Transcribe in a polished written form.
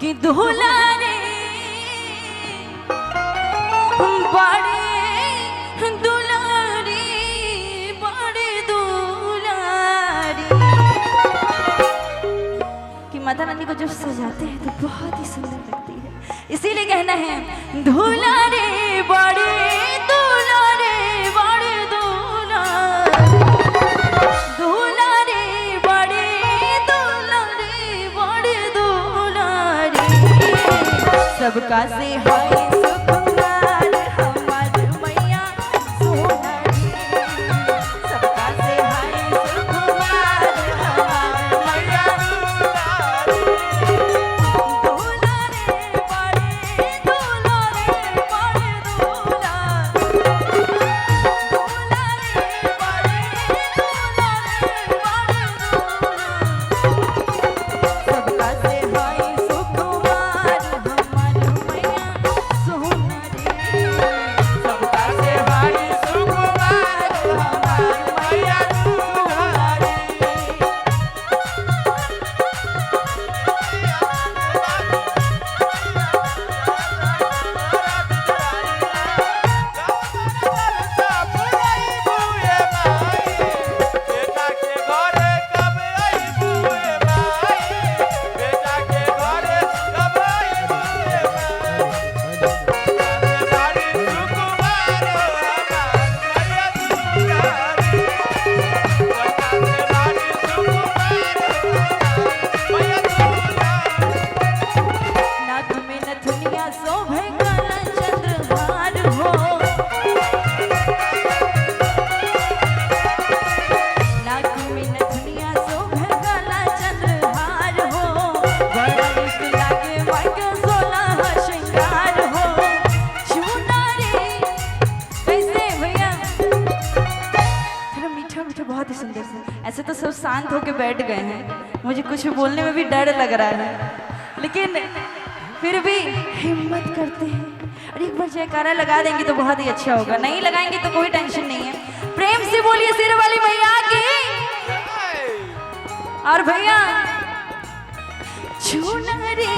कि दुलारे बड़े दुलारी बड़े दुलारी कि माता रानी को जब सजाते हैं तो बहुत ही सुंदर लगती है। इसीलिए कहना है दुलारे बड़े दुलारे बड़े दुलारी दुलारे बड़े दुलारे बड़े दुलारी सबका से हाय सुकुमार हमार मैया सोनारी सबका से हाय सुकुमार हमार मैया दुलारे बड़े दुलारे बड़े दुलारी दुलारे बड़े दुलारे बड़े दुलारी सबका से हाय सुकुमार हमार मैया सोनारी सबका से हाय सुकुमार हमार मैया सोनारी। नाक में नथुनिया शोभे काला चंद्रहार हो नाक में नथुनिया शोभे काला चंद्रहार हो बड़ा रूप लागे माई का 16 श्रृंगार हो चुनारी कैसे भैया थोड़ा मीठा मीठा बहुत ही सुंदर से। ऐसे तो सब शांत होके बैठ गए हैं, मुझे कुछ बोलने में भी डर लग रहा है, लेकिन फिर भी हिम्मत करते हैं और एक बार जयकारा लगा देंगे तो बहुत ही अच्छा होगा, नहीं लगाएंगे तो कोई टेंशन नहीं है। प्रेम से बोलिए सिर वाली मैया की। और भैया चुनरी